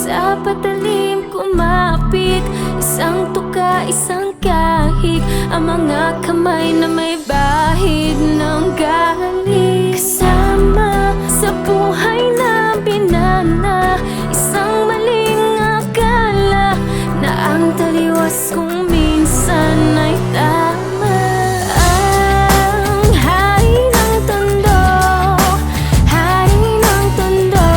sa patalim kumapit, isang tuka, isang kahig, ang mga kamay na may bahid ng galit. Kasama sa buhay na binana, isang maling akala na ang taliwas kung minsan ay tama. Ang hari ng tondo, hari ng tondo,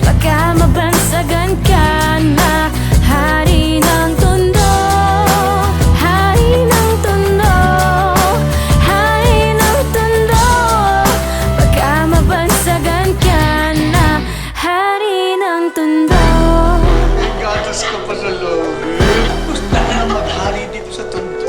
baka mabansagan ka na. Hari ng tondo, hari ng tondo, hari ng tondo, baka mabansagan ka na. Hari ng tondo. Gatas ka pa sa loob. Gusto na maghari dito sa tondo.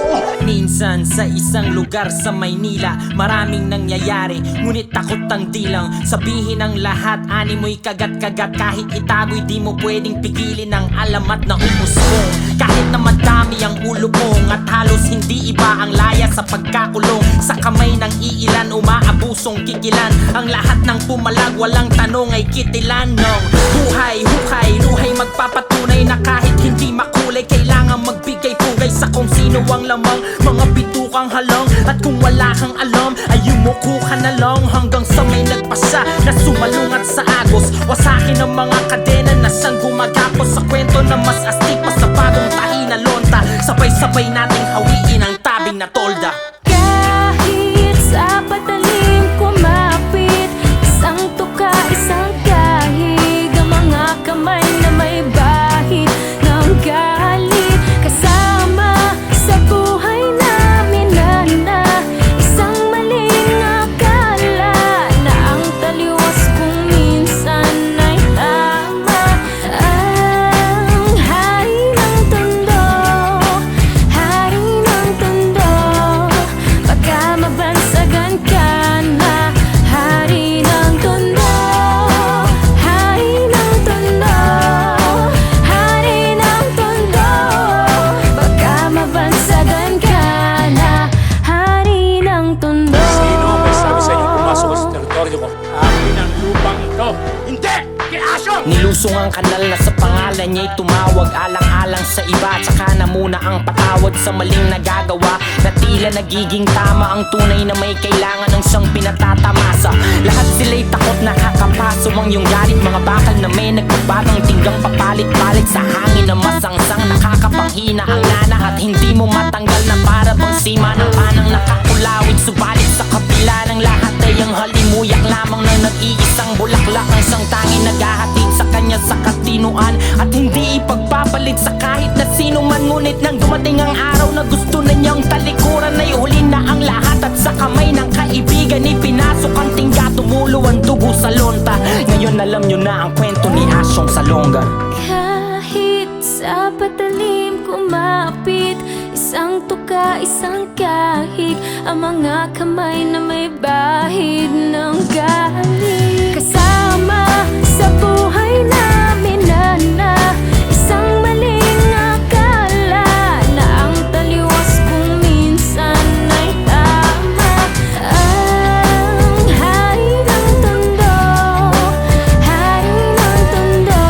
Minsan sa isang lugar sa Maynila, maraming nangyayari, ngunit takot ang dilang sabihin ang lahat. Ani mo'y kagat-kagat, kahit itago'y di mo pwedeng pigilin ang alamat na umusbong. Kahit na madami ang ulo mong at halos hindi iba ang laya sa pagkakulong, sa kamay ng iilan umaabusong kikilan. Ang lahat ng pumalag walang tanong ay kitilan ng buhay, hukay, luhay magpapatunay na kahit hindi makulay, kailangan magbigay pugay sa kung sino ang lamang. Mga bitukang halang at kung wala kang alam ay yumuko ka na lang hanggang sa may nagpasa na sumalungat sa agos. Wasakin ang mga kadena na siyang gumagapos sa kwento na mas astig pa sa bagong tahi na lonta. Sabay-sabay nating hawiin ang tabing na tolda. Kahit sa patalim kumapit, isang tuka, isang kahig, ang mga kamay na may bahid ng galit. Kasama sa buhay na minana, isang maling akala na ang taliwas kung minsan ay tama. Ang hari ng tondo, hari ng tondo, baka mabansagan ka na. Hari ng tondo, hari ng tondo, hari ng tondo, baka mabansagan ka na. Hari ng tondo. Sino ang may sabi sa inyo pumasok sa teritoryo ko? Akin ang lupang ito. Hindi! Kiasyon! Nilusong ang kanal na sa pangalan niya'y tumawag, alang-alang sa iba, tsaka na muna ang patawad sa maling nagagawa, na tila nagiging tama ang tunay na may kailangan ng siyang pinatatamasa. Lahat sila'y takot nakakapaso ang iyong galit, mga bakal na may nagbabatang tinggang papalit-palit sa hangin na masangsang nakakapanghina ang nana at hindi mo matanggal na para bang sima ng panang nakakulawit. Subalit sa kapila ng lahat ay ang halimuyak lamang na nag-iisang bulaklak ang siyang tanging naghahatid sa kanya sa katinuan at hindi ipagpapalit sa kahit na sino man. Ngunit nang dumating ang araw na gusto na niyang talikuran, ay huli na ang lahat at sa kamay ng kaibigan ipinasok ang tingga, tumulo ang dugo sa lonta. Ngayon alam niyo na ang kwento ni Asyong Salonga. Kahit sa patalim kumapit, isang tuka, isang kahig, ang mga kamay na may bahid ng galit. Kasama sa buhay na minana, isang maling akala na ang taliwas kung minsan ay tama. Ang hari ng tondo, hari ng tondo,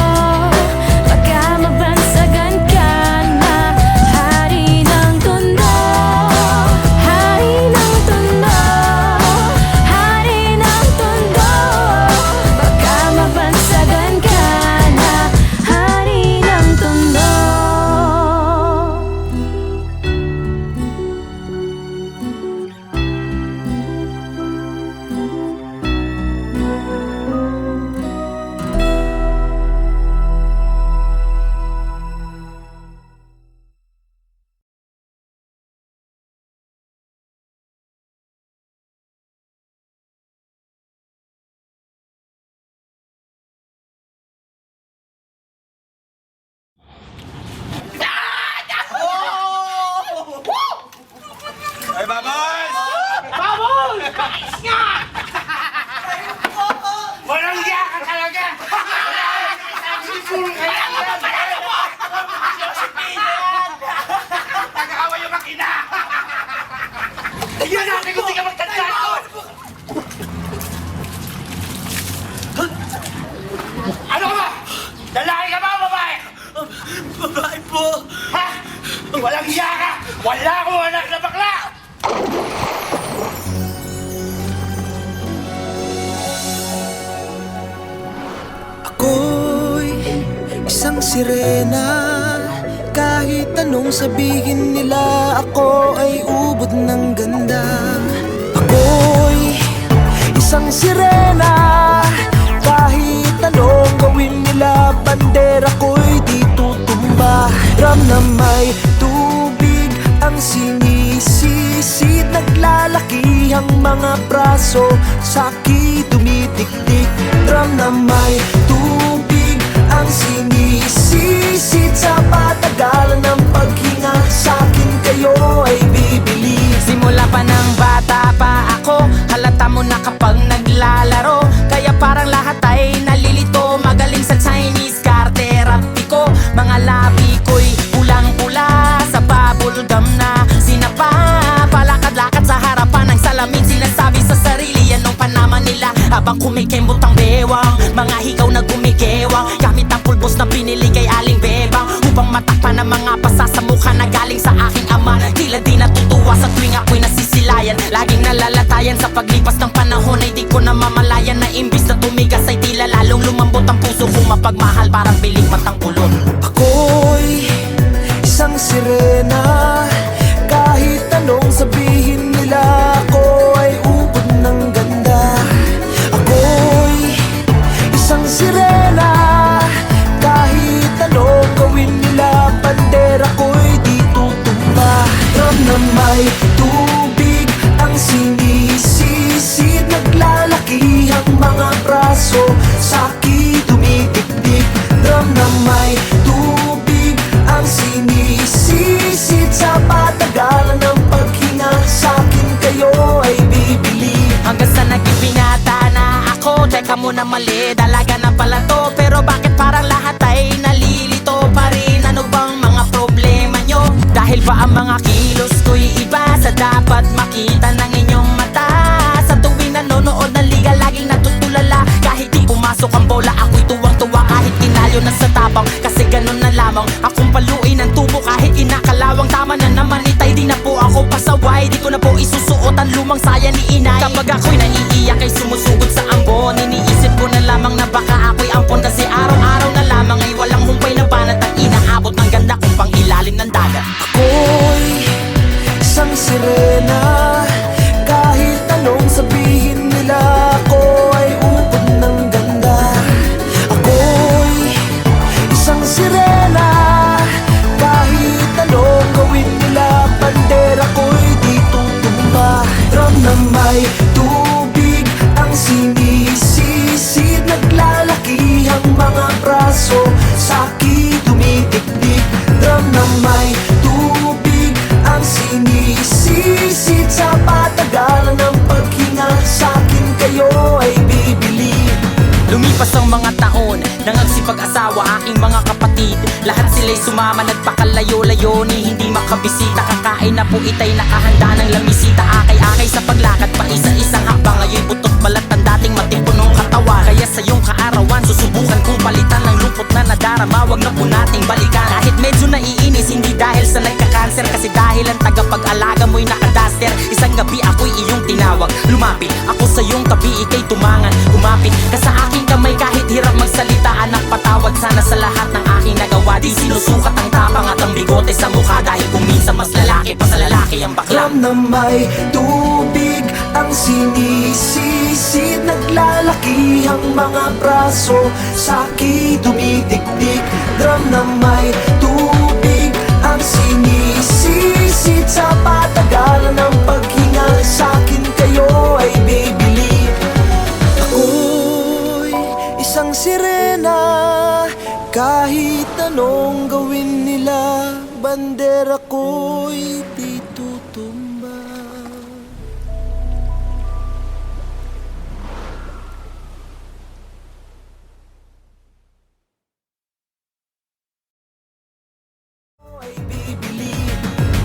baka mabansagan ka na. Hari ng tondo, hari ng tondo, hari ng tondo, baka mabansagan ka na. Hari ng tondo. Ay, babas! Walang hiya ka talaga! Tagakawa yung makina! Tignan natin kung di ka magtandaan ko! Ano ka ba? Lalaki ka ba? Wala akong anak na bakla! Ako'y isang sirena. Kahit anong sabihin nila, ako ay ubod ng ganda. Ako'y isang sirena. Kahit anong gawin nila, bandera ko'y di tutumba. Ram na may tubig ang sinisisid, naglalaki ang mga braso, sa'ki tumitiktik. Ram na may tubig ang sinisisid, sa patagalan ng paghinga, sa'kin kayo ay bibili. Simula pa ng bata pa ako, halata mo na kapag naglalaro. Kaya parang lahat ay nalilito, magaling sa Chinese karte rapi ko. Mga labi ko'y pulang-pula, sa bubblegum na sinapa. Palakad-lakad sa harapan ng salamin, sinasabi sa sarili anong panaman nila. Habang kumikembot ang bewang, mga hikaw na gumigewang, gamit ang pulbos na pinili kay Aling Bebang, upang matakpan ang mga pasa sa mukha na galing sa aking ama. Tila di natutuwa sa tuwing ako'y nasisilayan, laging nalalatayan sa paglipas ng panahon. Ay di ko na mamalayan na imbis na tumigas ay tila lalong lumambot ang puso kong mapagmahal, parang biling matang kulot. Ako'y isang sirena. Kahit anong sabihin nila, ako ay ubod ng ganda. Ako'y isang sirena. Kahit anong gawin nila, bandera ko'y di tutumba. Ram na may tubig ang sinisisid, naglalaki ang mga braso, sa'ki tumitiktik. Ram na may tubig ang sinisisid, sa patagalan ng paghinga, sa'kin kayo ay bibili. Hanggang sa naging binata na ako, teka muna mali, dalaga na pala to. Pero bakit parang lahat ay nalilito pa rin? Ano bang mga problema nyo? Dahil ba ang mga kilos ko'y iba sa dapat makita ng inyong mata? Sa tuwing nanonood ng liga, laging natutulala. Kahit di pumasok ang bola, ako'y tuwang-tuwa. Kahit tinalo na sa tabang, kasi ganun na lamang. Akong paluin ang tubo kahit kinakalawang. Tama na naman itay, di na po ako pasaway. Di ko na po isusuot ang lumang saya ni inay. Kapag ako'y naiiyak ay sumusugod sa ambon, iniisip ko na lamang na baka ako'y ampon. Kasi araw-araw na lamang ay walang humpay na banat ang inaabot ng ganda kung pang ilalim ng dagat. Ako'y isang sirena. Kahit anong sabihin nila, ako ay ubod ng ganda. Ako'y isang sirena. Kahit anong gawin nila, bandera ko'y di tutumba. Ram na may tubig ang sinisisid, naglalaki ang mga braso, sa'ki tumitiktik. Ram na may tubig ang sinisisid, sa patagalan ng paghinga, sa'kin kayo ay bibili. Lumipas ang mga taon, nangagsipag-asawa aking mga kapatid. Lahat sila'y sumama, nagpakalayo-layo ni hindi makabisita. Kakain na po itay nakahanda ng lamisita. Akay-akay sa paglakad pa isa-isang hakbang. Ngayon butot balat ang dating matipunong katawan. Kaya sa iyong kaarawan, susubukan kong palitan ng lungkot na nadarama. Wag na po nating balikan. Kahit medyo naiinis, hindi dahil sa nagka-cancer, kasi dahil ang tagapag-alaga mo'y nakadaster. Isang gabi ako'y iyong tinawag, lumapit ako sa iyong tabi, ika'y tumangan. Kumapit ka sa aking kamay kahit hirap magsalita. Anak, patawad sana sa lahat ng aking nagawa. Di sinusukat ang tapang at ang bigote sa mukha, dahil kung minsan mas lalaki pa sa lalaki ang bakla. Ram na may tubig ang sinisisid, naglalaki ang mga braso, sa'ki tumitiktik. Ram na may tubig ang sinisisid, sa patagalan ng paghinga, sa'kin kayo ay bibili. Ako'y isang sirena. Kahit anong gawin nila, bandera ko'y di tutumba.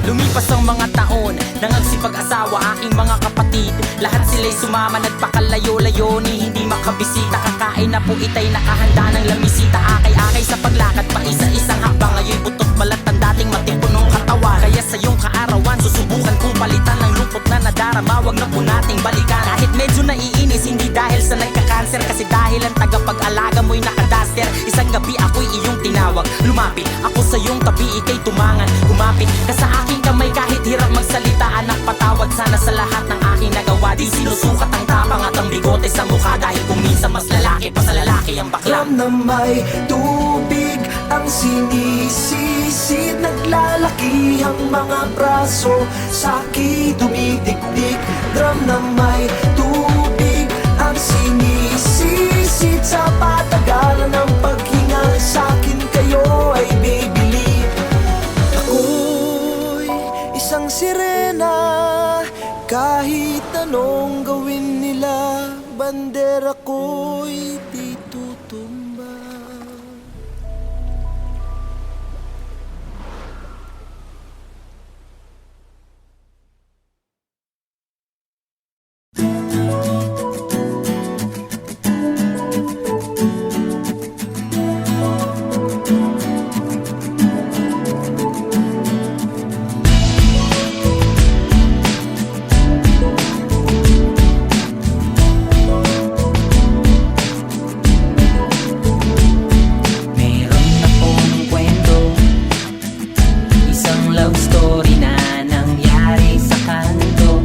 Lumipas ang mga taon, nangagsipag-asawa aking mga kapatid. Lahat sila'y sumama, nagpakalayo-layo ni hindi makabisita. Kakain na po itay nakahanda ng lamisita. Akay-akay sa paglakad pa isa-isang hakbang. Ngayon butot balat ang dating matipunong katawan. Kaya sa iyong kaarawan, po nating balikan. Kahit medyo naiinis, hindi dahil sa nagka-cancer, kasi dahil ang tagapag-alaga mo'y nakadaster. Isang gabi ako'y iyong tinawag, lumapit ako sa iyong tabi, ika'y tumangan. Kumapit ka sa aking kamay kahit hirap magsalita. Anak, patawad sana sa lahat ng aking nagawa. Di sinusukat ang tapang at ang bigote sa mukha, dahil kung minsan mas lalaki pa sa lalaki ang bakla. Drum na may tubig ang sinisisid, naglalaki ang mga braso, sa'ki dumidikdik. Drum na may tubig ang sinisisid, sa patagalan ng paghinga, sa'kin kayo ay bibili. Ako'y isang sirena, kahit anong gawin nila, bandera ko'y di tutumba. Meron akong kwento, isang love story na nangyari sa kanto.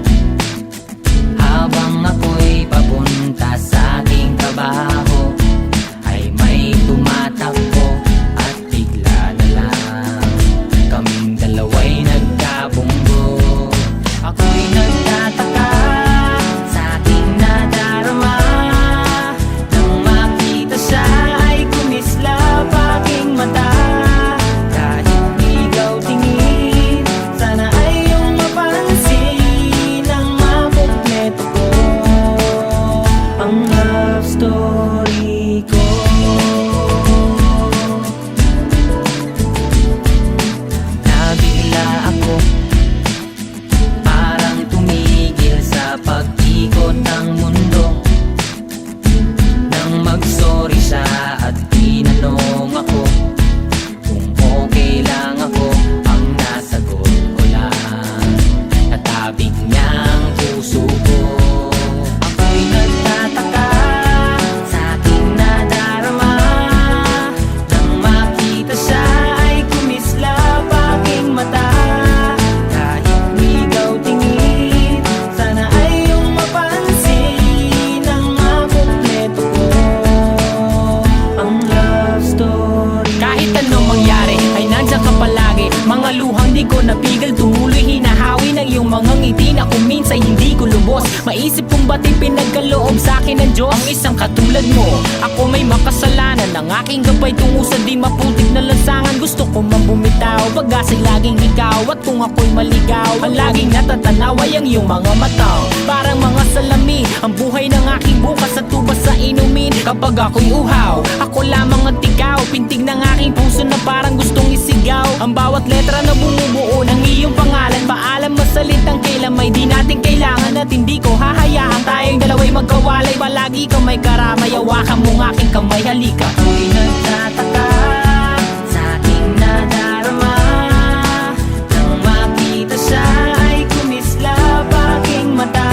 Habang ako'y papunta sa aking trabaho, ay may tumatakbo at bigla na lang kaming dalawa'y nagkabunggo. Ako'y nagtataka sa aking nadarama, nang makita siya ay kumislap aking mata. Kahit ikaw tingin, sana ay iyong mapansin ang makumpleto ko, ang love story ko. Nabigla ako, parang tumigil sa pag-ikot ng mundo, nang mag-sorry siya at tinanong ako kung okay lang ako. Ang nasagot ko lang, natabig niya ang puso ko. Ako'y nagtataka sa aking nadarama, nang makita siya ay kumislap aking mata. Kahit ikaw tingin, sana ay iyong mapansin ang makumpleto ko, ang love story. Kahit anong mangyari ay nandiyan ka palagi, mga luhang di ko napigil tumuloy, hinahawi ng iyong mga ngiti na kung minsan hindi ko lubos. Maisip kong ba't pinagkaloob sa akin ng Diyos ang isang katulad mo. Ako may makasalanan, ang aking gabay tungo sa di maputik na lansangan. Gusto ko man bumitaw, pag-asa'y laging ikaw, at kung ako'y maligaw, ang laging natatanaw ay ang iyong mga mata. Parang mga salamin, ang buhay ng aking bukas at tubas sa inumin. Kapag ako'y uhaw, ako lamang at ikaw, pintig ng aking puso na parang gustong isigaw. Ang bawat letra na bumubuo ng iyong pangalan, paalam masalitang kailan may di natin kailangan. At hindi ko hahayaan tayong dalawa'y magkawalay, palagi ka may karamay, hawakan mong aking kamay, halika. Ako'y nagtataka sa aking nadarama, nang makita siya ay kumislap aking mata.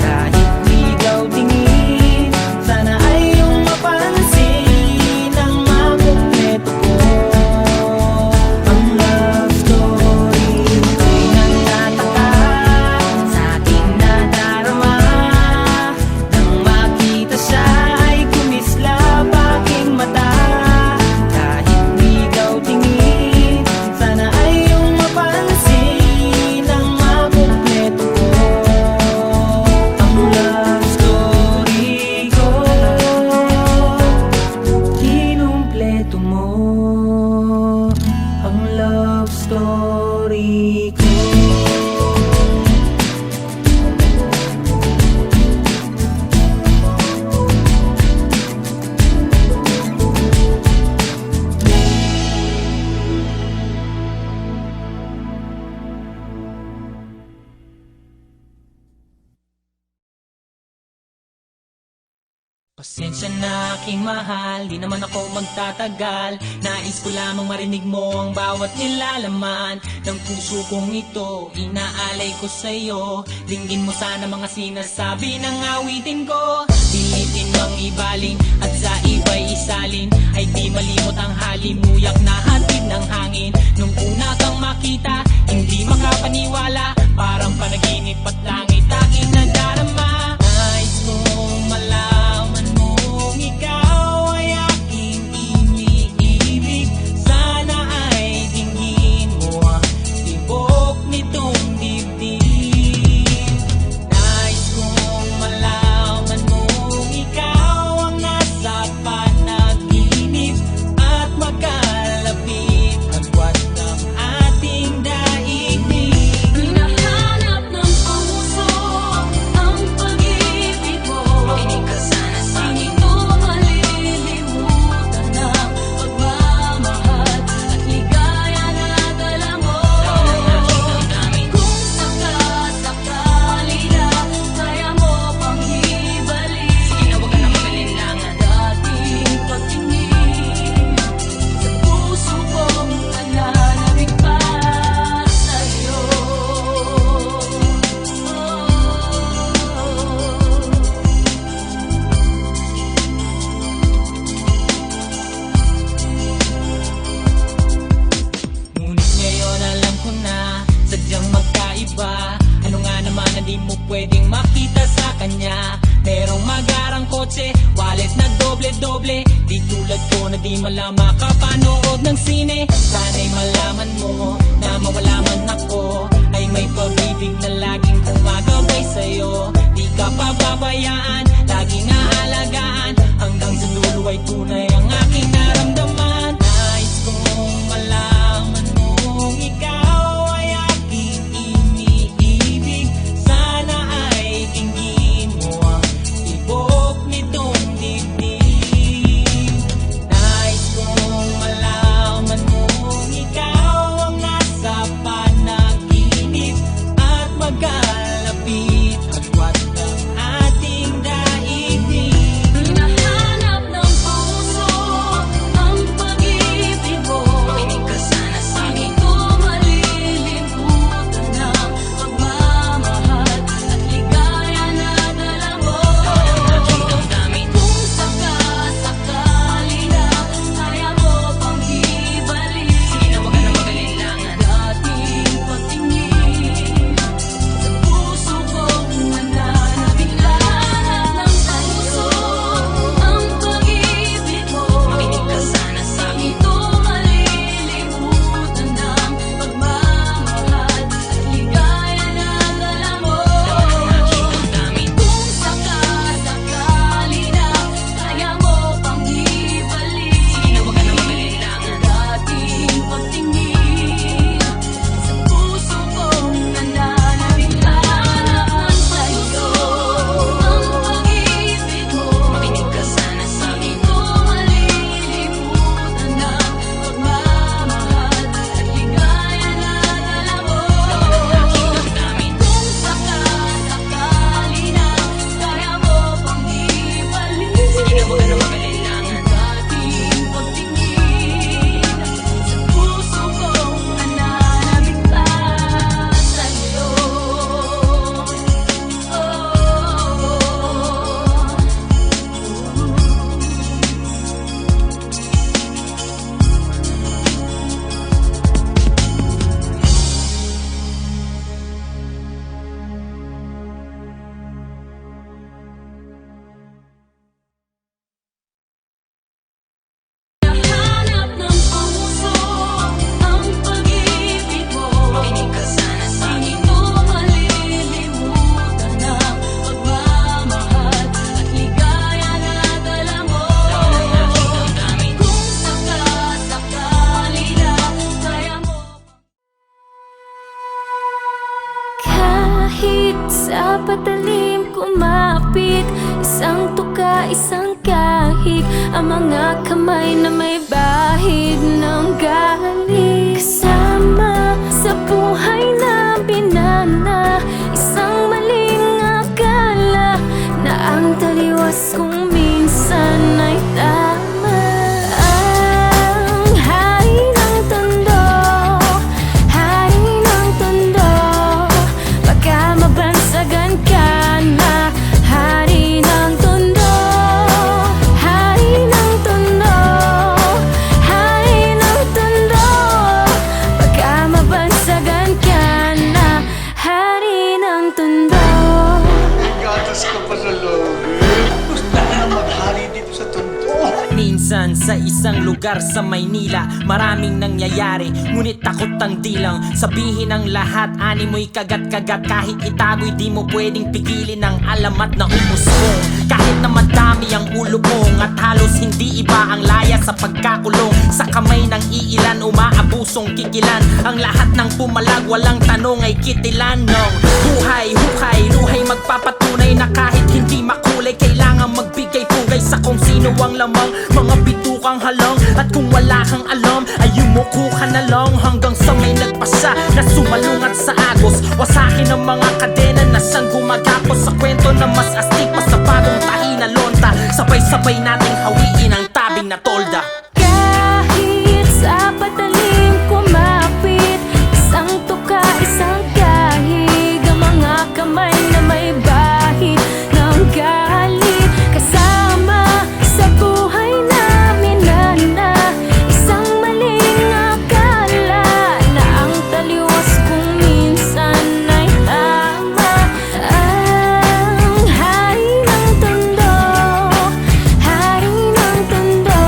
Kahit ikaw tingin, sana ay iyong mapansin ang makumpleto ko, ang love story. Ako'y nagtataka sa aking nadarama, nang makita siya ay kumislap aking mata. Pasensya na aking mahal, di naman ako magtatagal. Nais ko lamang marinig mo ang bawat nilalaman ng puso kong ito, inaalay ko sa'yo. Dinggin mo sana mga sinasabi ng awitin ko. Pilitin mang ibaling at sa iba'y isalin, ay di malimot ang halimuyak na hatid ng hangin. Nung una kang makita, hindi makapaniwala, parang panaginip at langit aking nadarama. Nais kong malaman mong ikaw ay aking iniibig. Sana ay dinggin mo ang tibok nitong dibdib. Nais kong malaman mong ikaw ang nasa panaginip at magkalapit agwat ng ating daigdig. Hinahanap ng puso ang pag-ibig mo. Makinig ka sana sa akin. Ito malilimutan ng pagmamahal at ligaya na dala mo. Kung sakasakali na kaya mo pang ibalik, sige na huwag ka na mag-alinlangan. Dating pagtingin sa puso kong nananabik pa sa'yo. Ngunit ngayon alam ko na sadyang magkaiba. Ano nga naman na di mo pwedeng makita sa kanya? Merong magarang kotse, wallet na doble-doble, di tulad ko na di malama kapanood ng sine. Sana'y malaman mo na mawala man ako, ay may pag-ibig na laging gumagabay sa'yo. Di ka pababayaan, laging aalagaan, hanggang sa dulo ay tunay ang aking naramdaman. Nais kong malaman mong ikaw ay aking iniibig. Sana ay dinggin mo ang tibok nitong dibdib. Nais kong malaman mong ikaw ang nasa panaginip at magkalapit agwat ng ating daigdig. Hinahanap ng puso ang pag-ibig mo. Makinig ka sana sa akin. Ito malilimutan ng pagmamahal at ligaya na dala mo. Kung sakasakali na kaya mo pang ibalik, sige na huwag ka na mag-alinlangan. Dating pagtingin sa puso kong nananabik. Hinahanap ng puso ang pag-ibig mo. Makinig ka sana sa akin. Ito malilimutan ng pagmamahal at ligaya na dala mo. Kung sakasakali na kaya mo pang ibalik, sige na huwag ka na mag-alinlangan. Dating pagtingin sa puso kong nananabik. Hinahanap sa'yo ang pag-ibig mo. Makinig ka sana sa akin. Ito malilimutan ng pagmamahal at ligaya na dala mo. Kung sakasakali na kaya mo pang ibalik, sige na huwag ka na mag-alinlangan. Dating pagtingin sa puso kong nananabik pa sa'yo. Hinahanap ng puso ang pag-ibig mo. Makinig ka sana sa akin. Ito malilimutan ng pagmamahal at ligaya na dala mo. Kung sakasakali na kaya mo. Kahit sa patalim kumapit, isang tuka, isang kahig, ang mga kamay na may bahid ng galing. Kasama sa buhay na binana, isang maling akala na ang taliwas kong minsan sa isang lugar sa Maynila, maraming nangyayari, ngunit takot ang dilang sabihin ang lahat, ani mo'y kagat-kagat. Kahit itago'y di mo pwedeng pigilin ang alamat na umusbong. Kahit na madami ang ulo mong at halos hindi iba ang laya sa pagkakulong, sa kamay ng iilan umaabusong kikilan. Ang lahat ng pumalag walang tanong ay kitilan ng buhay, hukay, luhay magpapatunay na kahit hindi makulay, kailangan magbigay pugay sa kung sino ang lamang. Mga bitukang halang at kung wala kang alam ay yumuko ka na lang hanggang sa may nagpasa na sumalungat sa agos. Wasakin ang mga kadena na siyang gumagapos sa kwento na mas astig pa sa bagong tahi na lonta. Sabay-sabay nating hawiin ang tabing na tolda. Kahit sa patalim kumapit, isang tuka, isang kahig, ang mga kamay na may bahid ng galit. Kasama sa buhay namin na isang maling akala na ang taliwas kung minsan ay tama. Ang hari ng tondo, hari ng tondo,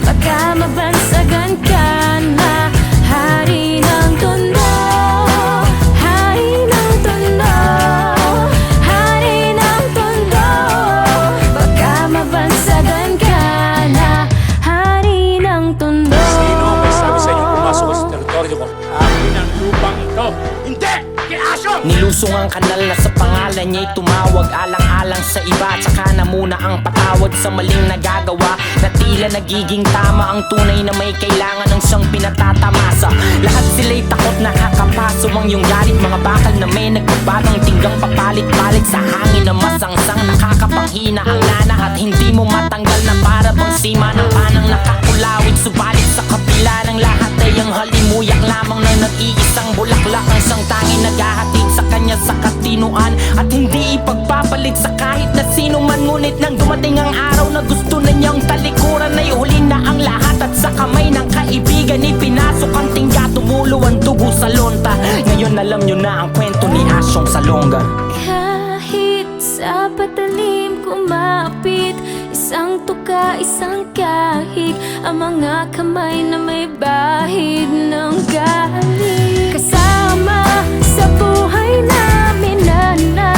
baka mabansagan ka na. Hari ng tondo, hari ng tondo, hari ng tondo, baka mabansagan ka na. Hari ng tondo. Sino ang may sabi sa inyo pumasok sa teritoryo ko? Akin ang lupang ito. Hindi! Kiaso! Nilusong ang kanal na sa pangalan niya'y tumawag, alang-alang sa iba, tsaka na muna ang patawad sa maling nagagawa, na tila nagiging tama ang tunay na may kailangan ng siyang pinatatamasa. Lahat sila'y takot nakakapaso ang iyong galit, mga bakal na may nagbabatang tinggang papalit-palit sa hangin na masangsang, nakakapanghina ang nana at hindi mo matanggal na para bang sima ng panang nakakulawit. Subalit sa kapila ng lahat ay ang halimuyak lamang ng nag-iisang bulaklak, ang siyang tanging naghahatid sa kanya sa katinuan at hindi ipagpapalit sa kahit na sino man. Ngunit nang dumating ang araw na gusto na niyang talikuran, ay huli na ang lahat at sa kamay ng kaibigan ipinasok ang tingga, tumulo ang dugo sa lonta. Ngayon alam niyo na ang kwento ni Asyong Salonga. Kahit sa patalim kumapit, isang tuka, isang kahig, ang mga kamay na may bahid ng galit. Kasama sa buhay namin na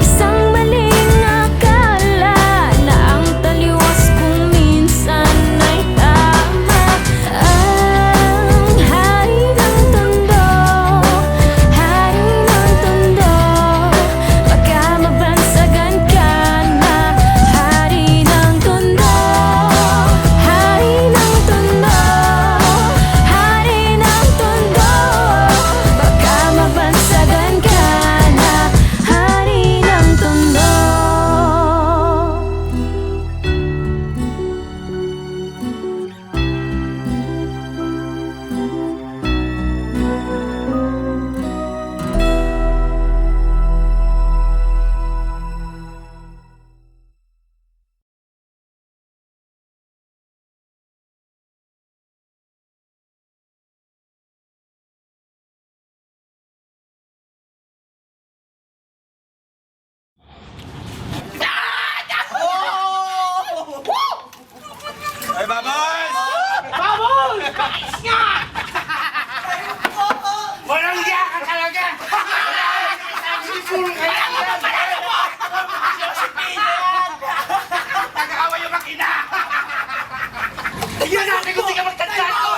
isang maling akala na ang taliwas kung minsan ay tama. Ang hari ng tondo, hari ng tondo, baka mabansagan ka na. Hari ng tondo, hari ng tondo, hari ng tondo, baka mabansagan ka na. Hari ng tondo. Ay, babay! Walang iya ka talaga! Nag-aawa yung makina! Tignan natin kung di ka magtandaan ko!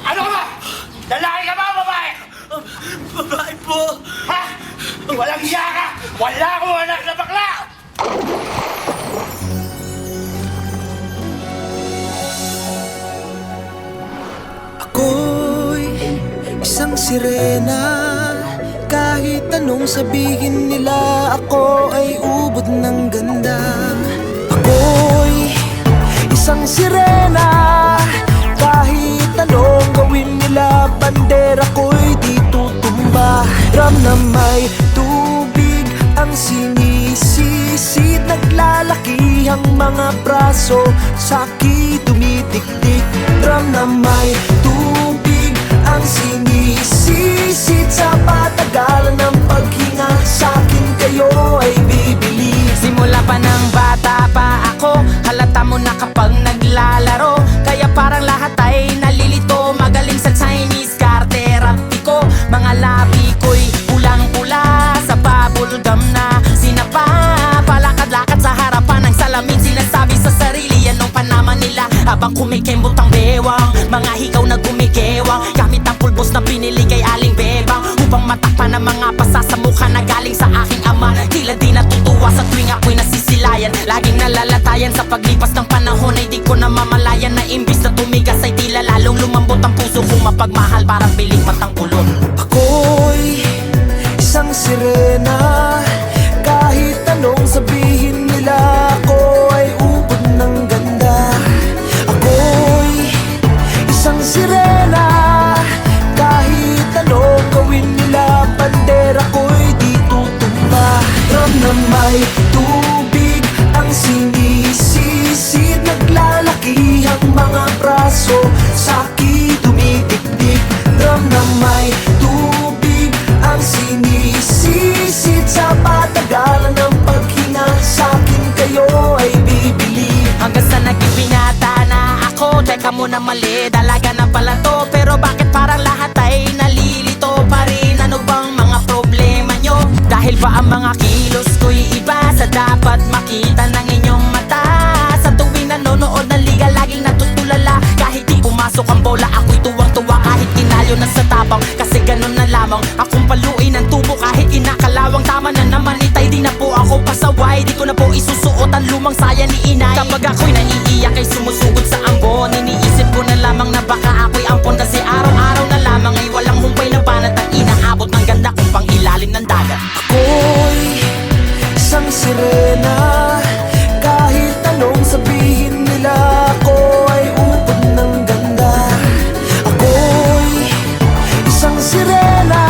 Ano ka ba? Lalaki ka ba o babae? Babae po! Ha? Walang iya ka! Wala akong anak na bakla! Ako'y isang sirena, kahit anong sabihin nila, ako ay ubod ng ganda. Ako'y isang sirena, kahit anong gawin nila, bandera ko'y di tutumba. Ram na may tubig ang sinisisid, naglalaki ang mga braso, sa'ki tumitiktik. Ram na may tubig ang sinisisid, sa patagalan ng paghinga, sa'kin kayo ay bibili. habang kumikembot ang bewang. Mga hikaw na gumigewang gamit ang pulbos na binili kay Aling Bebang, upang matakpan ang mga pasa sa mukha na galing sa aking ama. Tila di natutuwa sa tuwing ako'y nasisilayan. Laging nalalatayan sa paglipas ng panahon ay di ko na mamalayan na imbis na tumigas ay tila lalong lumambot ang puso kong mapagmahal, parang piling matang ulon. Ako'y isang sirena, kahit anong sabihin nila, ako ay ubod ng ganda. Ako'y isang sirena, kahit anong gawin nila, bandera ko'y di tutumba. Drum na may tubig ang sinisisid, naglalaki ang mga braso, sa'ki dumidikdik. Drum na may tubig ang sinisisid, sa patagalan ng paghinga, sa'kin kayo ay bibili. Hanggang sa naging binata na ako, teka muna mali, dalaga na pala to. Pero bakit parang lahat ay nalilito pa rin? Ano bang mga problema nyo? Dahil ba ang mga kilos ko'y iba sa dapat makita ng inyong mata? Sa tuwing nanonood ng liga, laging natutulala. Kahit di pumasok ang bola, ako'y tuwang-tuwa kahit tinalo na sa tapang. Kasi ganun na lamang akong paluin ang tubo kahit kinakalawang. Tama na naman itay, di na po ako pasaway. Di ko na po isusuot ang lumang saya ni inay. Kapag ako'y naiiyak ay sumusugod sa ambon, iniisip ko na lamang na baka ako'y ampon. Kasi araw-araw na lamang ay walang humpay na banat ang inaabot ng ganda kong pang ilalim ng dagat. Ako'y isang sirena, kahit anong sabihin nila, ako ay ubod ng ganda. Ako'y isang sirena,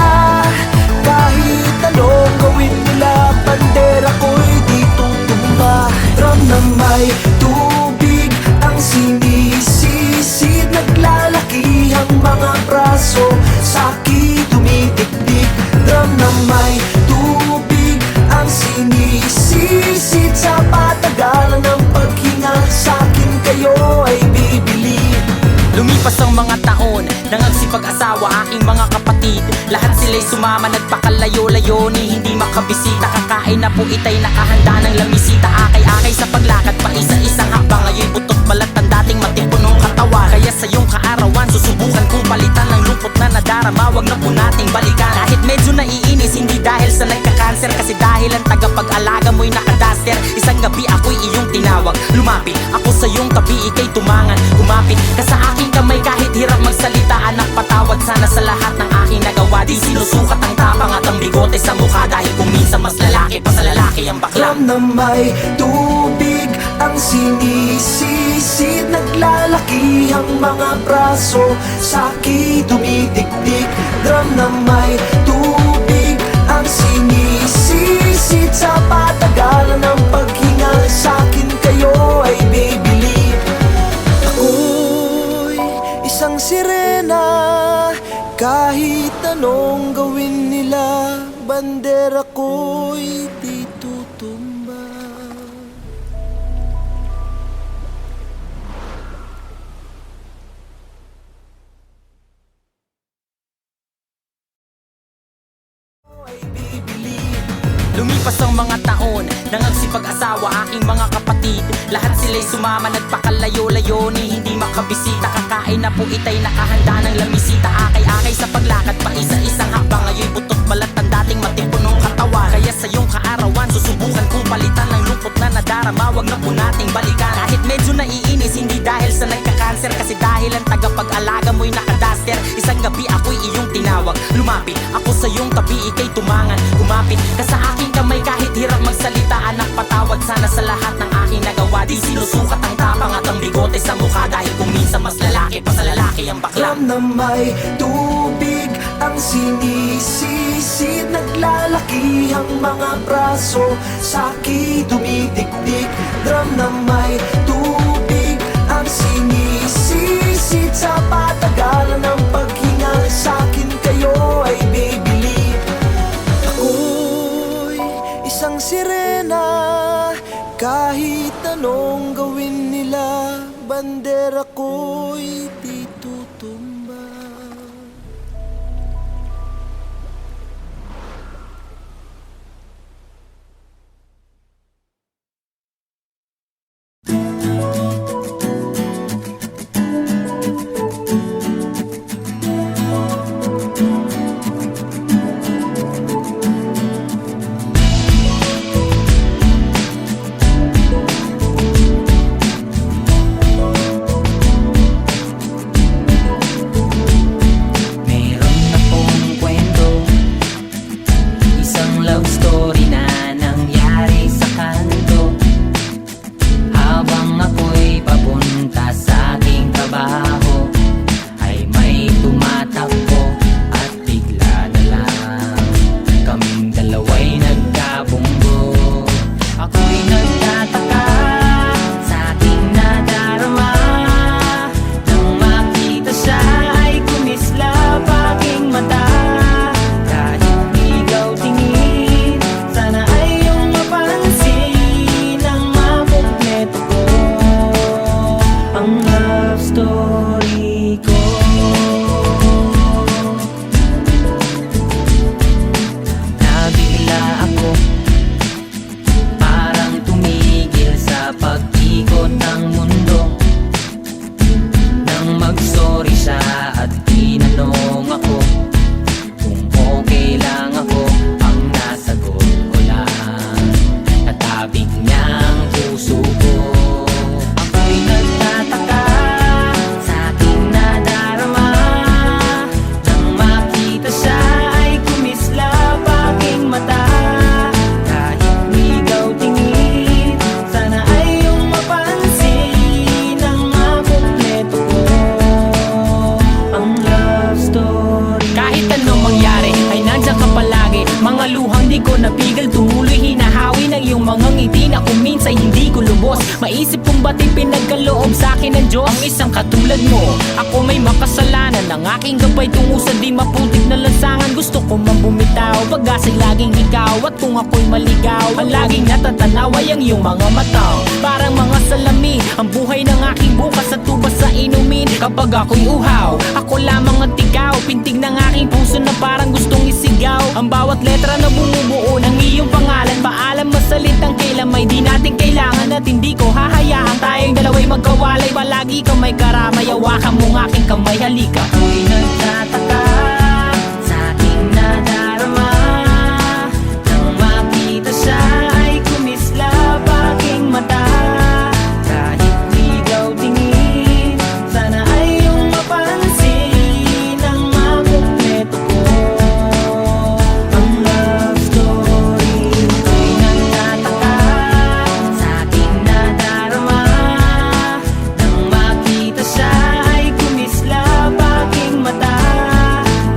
kahit anong gawin nila, bandera ko'y di tutumba. Drum na may tubig ang sinisisid, naglalaki ang mga braso, sa'ki dumidikdik. Drum na may tubig ang sinisisid, sa patagalan ng paghinga, sa'kin kayo ay bibili. Lumipas ang mga taon, nangagsipag-asawa aking mga kapatid. Lahat sila'y sumama, nagpakalayo-layo ni hindi makabisita. Kakain na po itay nakahanda ng lamisita. Akay-akay sa paglakad pa isa-isang hakbang. Ngayon butot balat ang dating matipunong katawan. Kaya sa iyong kaarawan, susubukan kong palitan ng lungkot na nadarama. Wag na po nating balikan. Kahit medyo naiinis, hindi dahil sa nagka-cancer, kasi dahil ang tagapag-alaga mo'y nakadaster. Isang gabi ako'y iyong tinawag, lumapit ako sa iyong tabi, ika'y tumangan. Kumapit ka sa aking kamay kahit hirap magsalita. Anak, patawad sana sa lahat ng aking nagawa. Di sinusukat ang tapang at ang bigote sa mukha, dahil kung minsan mas lalaki pa sa lalaki ang bakla. Drum na may tubig ang sinisisid, naglalaki ang mga braso, sa'ki dumidikdik. Drum na may tubig ang sinisisid, sa patagalan ng paghinga, sa'kin kayo ay bibili. Ako'y isang sirena, kahit anong gawin nila, bandera ko'y di tutumba. Lumipas ang mga taon, nangagsipag-asawa aking mga kapatid. Lahat sila'y sumama, nagpakalayo-layo ni hindi makabisita. Kakain na po itay nakahanda ng lamisita. Akay-akay sa paglakad pa isa-isang hakbang. Ngayon butot balat ang dating matipunong katawan. Kaya sa iyong kaarawan, susubukan kong palitan ng lungkot na nadarama. Wag na po nating balikan. Kahit medyo naiinis, hindi dahil sa nagka-cancer, kasi dahil ang tagapag-alaga mo'y nakadaster. Isang gabi ako'y iyong tinawag, lumapit ako sa iyong tabi, ika'y tumangan. Kumapit ka sa aking kamay kahit hirap magsalita. Anak, patawad sana sa lahat ng aking nagawa. Di sinusukat ang tapang at ang bigote sa mukha, dahil kung minsan mas lalaki pa sa lalaki ang bakla. Drum na may tubig ang sinisisid, naglalaki ang mga braso, sa'ki dumidikdik. Drum na may tubig ang sinisisid, sa patagalan ng paghinga, sa'kin kayo ay bibili. Ako'y isang sirena, kahit anong gawin nila, bandera ko'y di tutumba. iyong mga ngiti na kung minsan hindi ko lubos. Maisip kong ba't pinagkaloob sa akin ng Diyos ang isang katulad mo. Ako may makasalanan, ang aking gabay tungo sa di maputik na lansangan. Gusto ko man bumitaw, pag-asa'y laging ikaw. At kung ako'y maligaw, ang laging natatanaw ay ang iyong mga mata. Parang mga salami, ang buhay ng aking bukas at tubas sa inumin. Kapag ako'y uhaw, ako lamang ang tigaw. Pintig ng aking puso na parang gustong isigaw. Ang bawat letra na bumubuo ng iyong pangalan. Paalam masalitang kailan may di natin kailangan. At hindi ko hahayaan tayong dalawa'y magkawalay. Palagi kang may karamay, hawakan mong aking kamay, halika. Ako'y nagtataka sa aking nadarama. Nang makita siya ay kumislap aking mata. Kahit di daw tingin, sana ay iyong mapansin ang makumpleto ko. Ang love story ko'y nagtataka sa aking nadarama. Nang makita siya ay kumislap aking mata.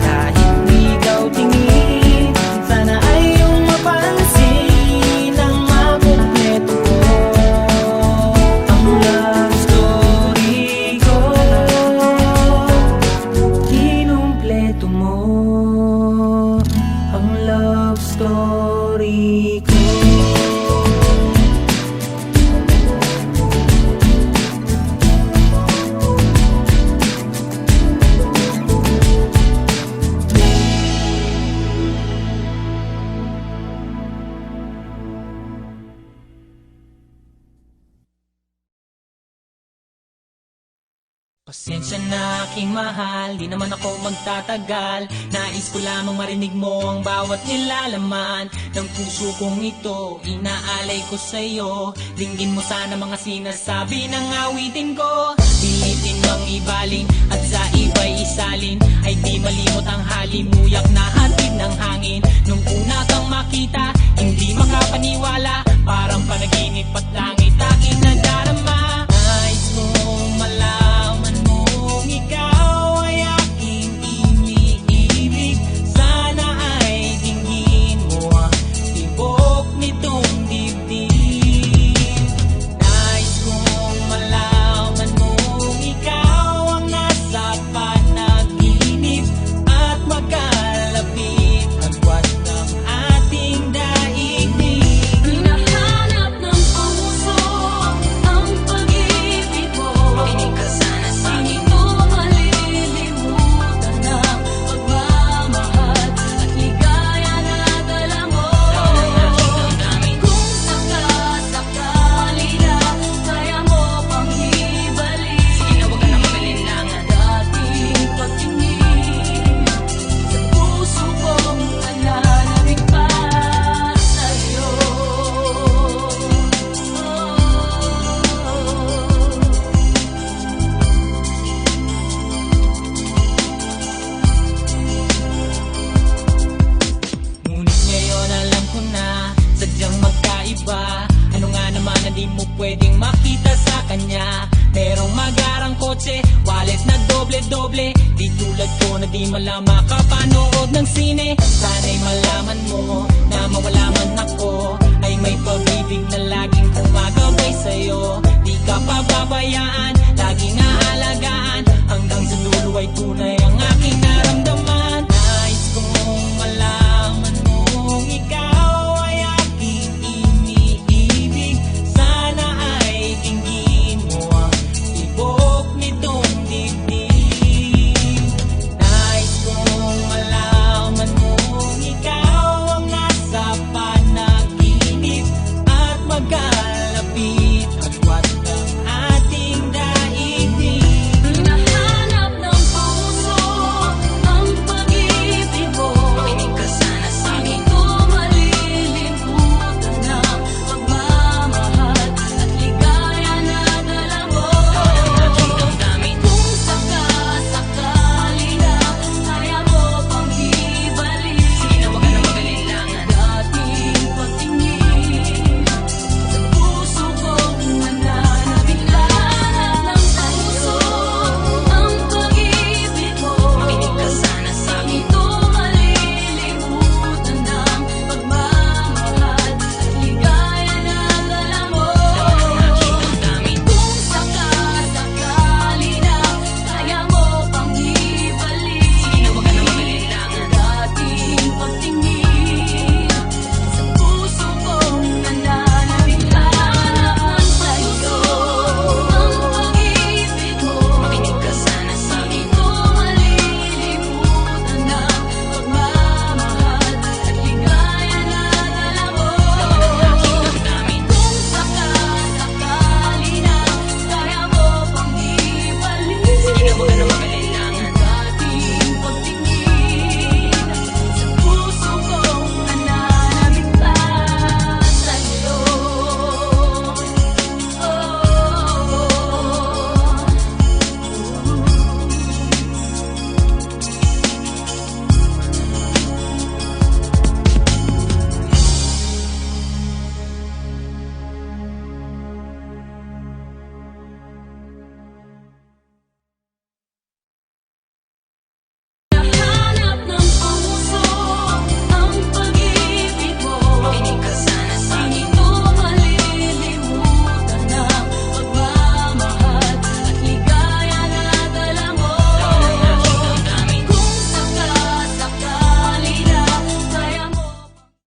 Kahit di daw tingin, sana ay iyong mapansin ang makumpleto ko. Ang love story ko, kinumpleto mo. Ang love story ko. Pasensya na aking mahal, di naman ako magtatagal. Nais ko lamang marinig mo ang bawat nilalaman ng puso kong ito, inaalay ko sa'yo. Dinggin mo sana mga sinasabi ng awitin ko. Pilitin mang ibaling at sa iba'y isalin, ay di malimot ang halimuyak na hatid ng hangin. Nung una kang makita, hindi makapaniwala, parang panaginip at langit aking nadarama. Nais kong malaman mong ikaw ay aking iniibig. Sana ay dinggin mo ang tibok nitong dibdib. Nais kong malaman mong ikaw ang nasa panaginip at magkalapit agwat ng ating daigdig. Hinahanap ng puso ang pag-ibig mo. Makinig ka sana sa akin. Hindi ko malilimutan ang pagmamahal at ligaya na dala mo. Kung sakasakali na kaya mo pang ibalik, sige na huwag ka na mag-alinlangan. Dating pagtingin sa puso kong nananabik pa sa'yo. Ngunit ngayon alam ko na sadyang magkaiba. Ano nga naman na di mo pwedeng makita sa kanya? Merong magarang kotse, wallet na doble-doble. Di tulad ko na di malama kapanood ng sine. Sana'y malaman mo na mawala man ako,